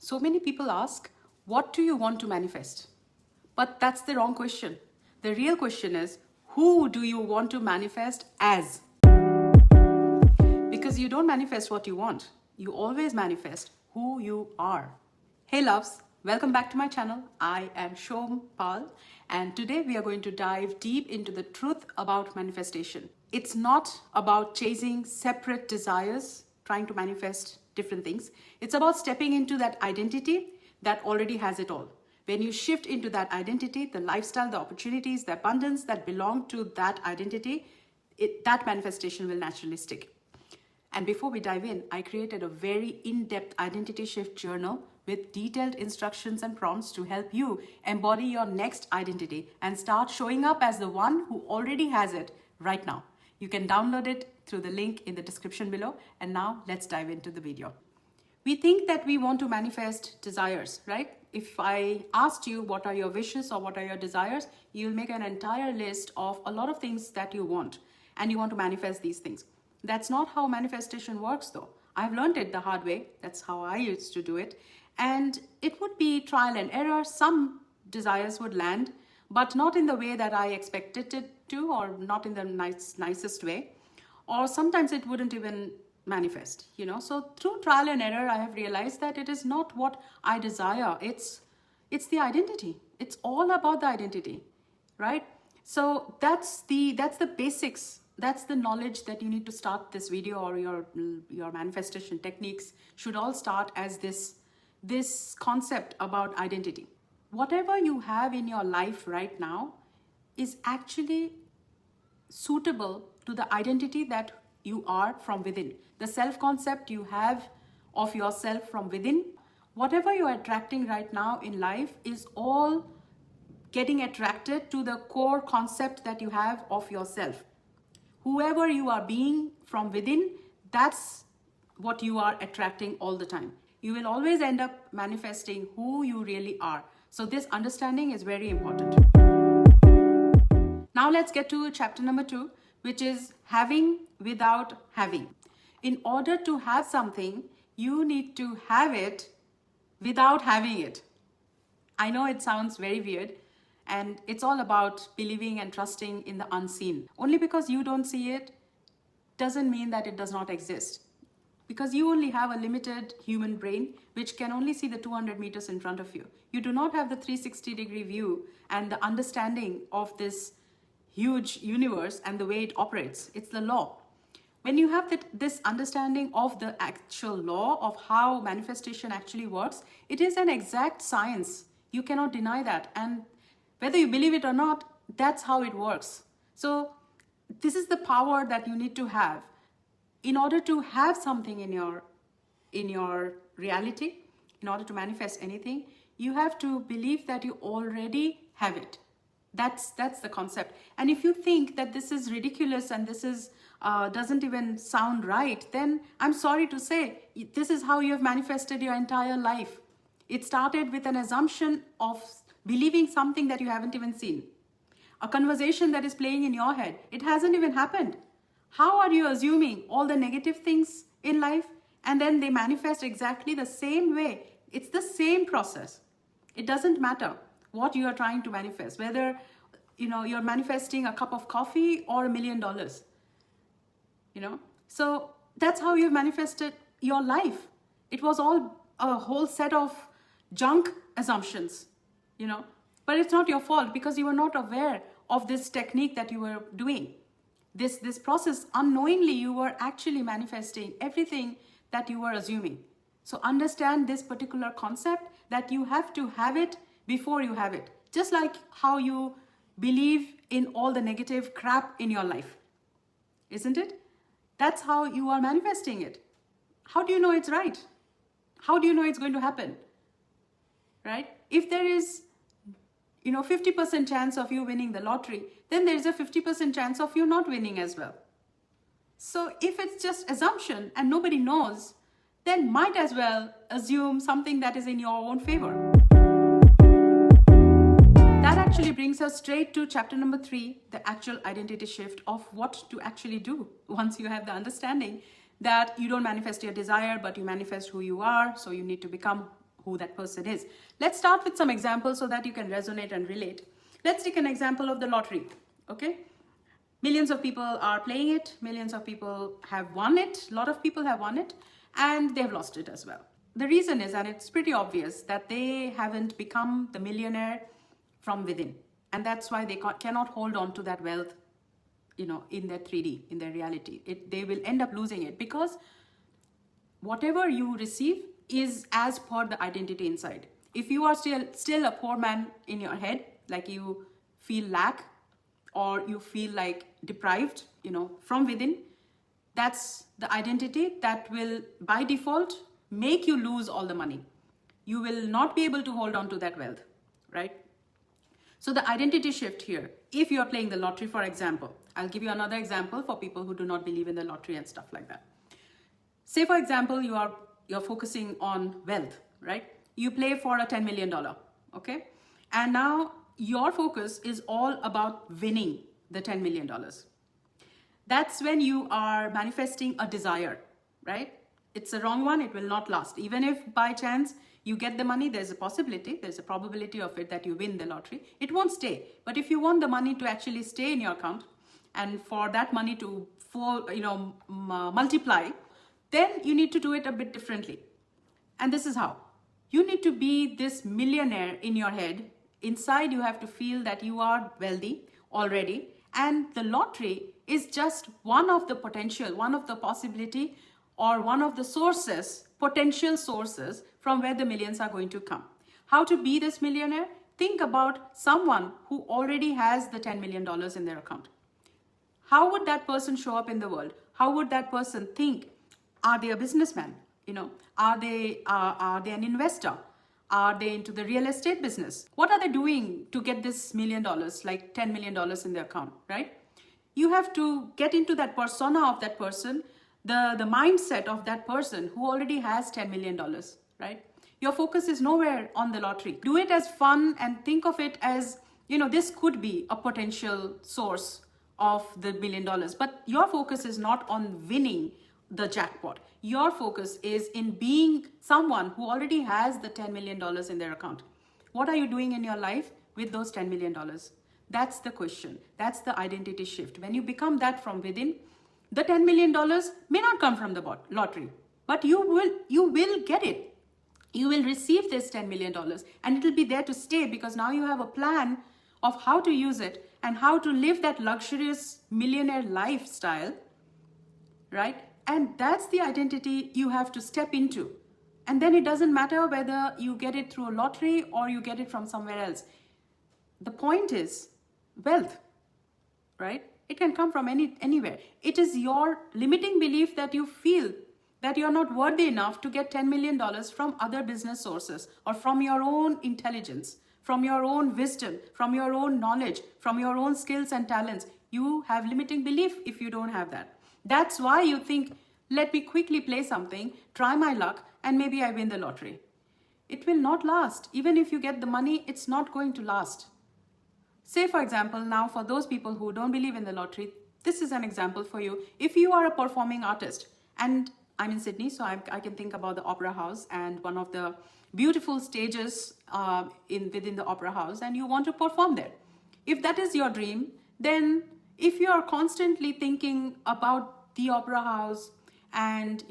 So many people ask, what do you want to manifest? But that's the wrong question. The real question is, who do you want to manifest as? Because you don't manifest what you want. You always manifest who you are. Hey loves, welcome back to my channel. I am Shom Pal, and today we are going to dive deep into the truth about manifestation. It's not about chasing separate desires, trying to manifest different things. It's about stepping into that identity that already has it all. When you shift into that identity, the lifestyle, the opportunities, the abundance that belong to that identity, that manifestation will naturally stick. And before we dive in, I created a very in-depth identity shift journal with detailed instructions and prompts to help you embody your next identity and start showing up as the one who already has it right now. You can download it through the link in the description below. And now let's dive into the video. We think that we want to manifest desires, right? If I asked you what are your wishes or what are your desires, you'll make an entire list of a lot of things that you want, and you want to manifest these things. That's not how manifestation works though. I've learned it the hard way. That's how I used to do it. And it would be trial and error. Some desires would land, but not in the way that I expected it to, or not in the nicest way. Or sometimes it wouldn't even manifest, So through trial and error, I have realized that it is not what I desire. It's the identity. It's all about the identity, right? So that's the basics. That's the knowledge that you need to start this video, or your manifestation techniques should all start as this concept about identity. Whatever you have in your life right now is actually suitable to the identity that you are from within. The self-concept you have of yourself from within. Whatever you're attracting right now in life is all getting attracted to the core concept that you have of yourself. Whoever you are being from within, that's what you are attracting all the time. You will always end up manifesting who you really are. So this understanding is very important. Now let's get to chapter number 2, which is having without having. In order to have something, you need to have it without having it. I know it sounds very weird, and it's all about believing and trusting in the unseen. Only because you don't see it doesn't mean that it does not exist. Because you only have a limited human brain, which can only see the 200 meters in front of you. You do not have the 360-degree view and the understanding of this huge universe and the way it operates. It's the law. When you have this understanding of the actual law of how manifestation actually works, it is an exact science. You cannot deny that. And whether you believe it or not, that's how it works. So this is the power that you need to have. In order to have something in your reality, in order to manifest anything, you have to believe that you already have it. That's the concept. And if you think that this is ridiculous and this is doesn't even sound right, then I'm sorry to say, this is how you have manifested your entire life. It started with an assumption of believing something that you haven't even seen. A conversation that is playing in your head. It hasn't even happened. How are you assuming all the negative things in life and then they manifest exactly the same way? It's the same process. It doesn't matter what you are trying to manifest, whether you're manifesting a cup of coffee or $1 million. So that's how you've manifested your life. It was all a whole set of junk assumptions, but it's not your fault because you were not aware of this technique that you were doing. This process, unknowingly, you were actually manifesting everything that you were assuming. So understand this particular concept that you have to have it before you have it. Just like how you believe in all the negative crap in your life. Isn't it? That's how you are manifesting it. How do you know it's right? How do you know it's going to happen? Right? If there is 50% chance of you winning the lottery, then there's a 50% chance of you not winning as well. So if it's just assumption and nobody knows, then might as well assume something that is in your own favor. That actually brings us straight to chapter number 3, the actual identity shift of what to actually do once you have the understanding that you don't manifest your desire, but you manifest who you are. So you need to become who that person is. Let's start with some examples so that you can resonate and relate. Let's take an example of the lottery. Okay, millions of people are playing it, millions of people have won it, a lot of people have won it, and they've lost it as well. The reason is, and it's pretty obvious, that they haven't become the millionaire from within, and that's why they cannot hold on to that wealth, in their 3D, in their reality. They will end up losing it, because whatever you receive is as per the identity inside. If you are still a poor man in your head, like you feel lack, or you feel like deprived, from within, that's the identity that will by default make you lose all the money. You will not be able to hold on to that wealth, right? So the identity shift here, if you're playing the lottery, for example, I'll give you another example for people who do not believe in the lottery and stuff like that. Say, for example, you're focusing on wealth, right? You play for a $10 million, okay? And now your focus is all about winning the $10 million. That's when you are manifesting a desire, right? It's a wrong one, it will not last. Even if by chance you get the money, there's a probability of it that you win the lottery. It won't stay. But if you want the money to actually stay in your account, and for that money to multiply, then you need to do it a bit differently. And this is how. You need to be this millionaire in your head. Inside, you have to feel that you are wealthy already. And the lottery is just one of the potential, one of the possibility, or one of the sources, potential sources from where the millions are going to come. How to be this millionaire? Think about someone who already has the $10 million in their account. How would that person show up in the world? How would that person think? Are they a businessman? Are they an investor? Are they into the real estate business? What are they doing to get this $1 million, like $10 million in their account, right? You have to get into that persona of that person, the mindset of that person who already has $10 million, right? Your focus is nowhere on the lottery. Do it as fun and think of it as, this could be a potential source of the $1 million. But your focus is not on winning the jackpot. Your focus is in being someone who already has the $10 million in their account. What are you doing in your life with those $10 million? That's the question. That's the identity shift. When you become that from within, the $10 million may not come from the lottery, but you will get it. You will receive this $10 million, and it will be there to stay, because now you have a plan of how to use it and how to live that luxurious millionaire lifestyle, right? And that's the identity you have to step into. And then it doesn't matter whether you get it through a lottery or you get it from somewhere else. The point is wealth, right? It can come from anywhere. It is your limiting belief that you feel that you're not worthy enough to get $10 million from other business sources, or from your own intelligence, from your own wisdom, from your own knowledge, from your own skills and talents. You have limiting belief if you don't have that. That's why you think, let me quickly play something, try my luck, and maybe I win the lottery. It will not last. Even if you get the money, it's not going to last. Say, for example, now for those people who don't believe in the lottery, this is an example for you. If you are a performing artist, and I'm in Sydney, so I can think about the Opera House and one of the beautiful stages within the Opera House, and you want to perform there. If that is your dream, then if you are constantly thinking about the Opera House and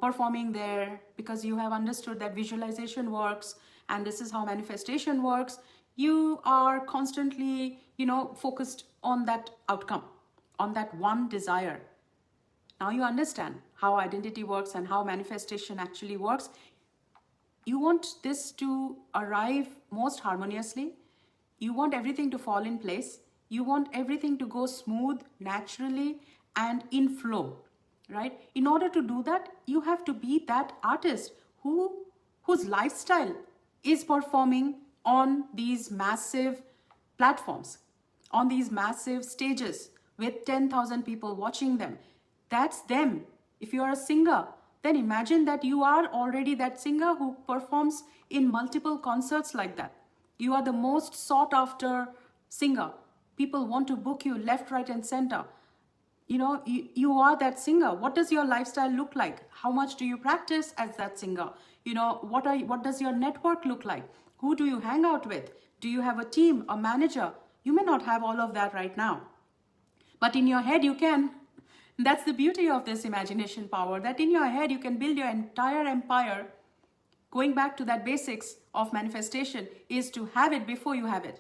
performing there, because you have understood that visualization works and this is how manifestation works, you are constantly focused on that outcome, on that one desire. Now you understand how identity works and how manifestation actually works. You want this to arrive most harmoniously. You want everything to fall in place. You want everything to go smooth, naturally, and in flow, right? In order to do that, you have to be that artist whose lifestyle is performing on these massive platforms, on these massive stages with 10,000 people watching them. That's them. If you are a singer, then imagine that you are already that singer who performs in multiple concerts like that. You are the most sought after singer. People want to book you left, right, and center. You are that singer. What does your lifestyle look like? How much do you practice as that singer? You know, what does your network look like? Who do you hang out with? Do you have a team, a manager? You may not have all of that right now, but in your head you can. That's the beauty of this imagination power, that in your head you can build your entire empire. Going back to that basics of manifestation is to have it before you have it.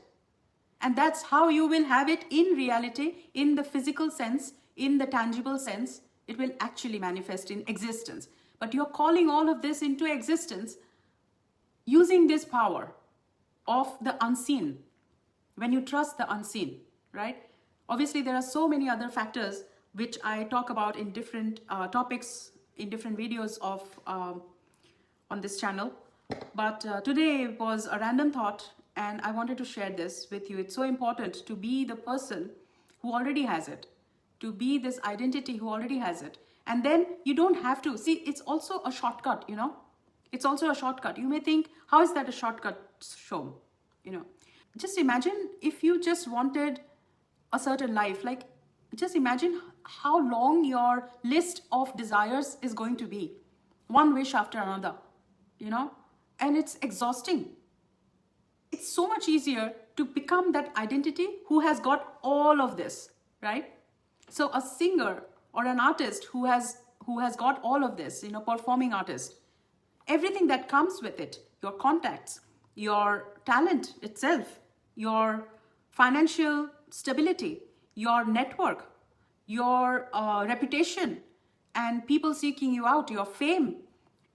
And that's how you will have it in reality, in the physical sense, in the tangible sense. It will actually manifest in existence. But you're calling all of this into existence using this power of the unseen. When you trust the unseen, right? Obviously, there are so many other factors which I talk about in different topics, in different videos of on this channel. But today was a random thought, and I wanted to share this with you. It's so important to be the person who already has it, to be this identity who already has it. And then you don't have to, see, it's also a shortcut, you know. It's also a shortcut. You may think, how is that a shortcut, Shom? You know, just imagine if you just wanted a certain life, like just imagine how long your list of desires is going to be. One wish after another, you know, and it's exhausting. It's so much easier to become that identity who has got all of this, right? So a singer or an artist who has got all of this, you know, performing artist, everything that comes with it, your contacts, your talent itself, your financial stability, your network, your reputation, and people seeking you out, your fame,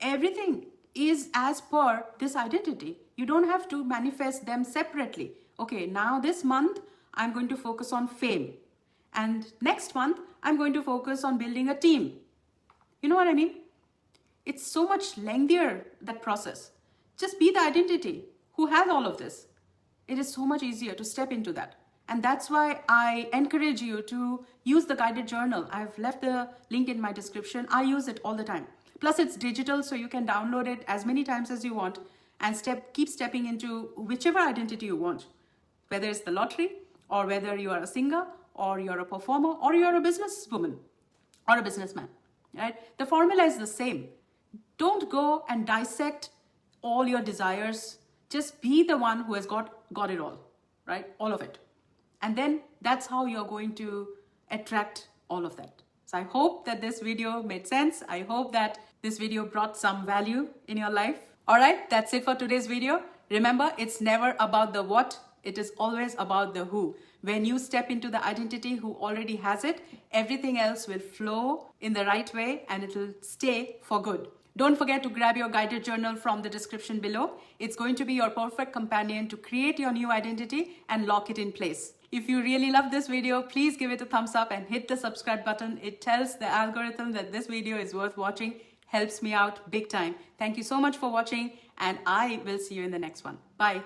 everything is as per this identity. You don't have to manifest them separately. Okay, now this month I'm going to focus on fame, and next month I'm going to focus on building a team. You know what I mean? It's so much lengthier, that process. Just be the identity who has all of this. It is so much easier to step into that. And that's why I encourage you to use the guided journal. I've left the link in my description. I use it all the time. Plus it's digital, so you can download it as many times as you want and keep stepping into whichever identity you want. Whether it's the lottery, or whether you are a singer, or you're a performer, or you're a businesswoman or a businessman, right? The formula is the same. Don't go and dissect all your desires. Just be the one who has got it all, right? All of it. And then that's how you're going to attract all of that. So I hope that this video made sense. I hope that this video brought some value in your life. All right, that's it for today's video. Remember, it's never about the what, it is always about the who. When you step into the identity who already has it, everything else will flow in the right way and it will stay for good. Don't forget to grab your guided journal from the description below. It's going to be your perfect companion to create your new identity and lock it in place. If you really love this video, please give it a thumbs up and hit the subscribe button. It tells the algorithm that this video is worth watching. Helps me out big time. Thank you so much for watching, and I will see you in the next one. Bye.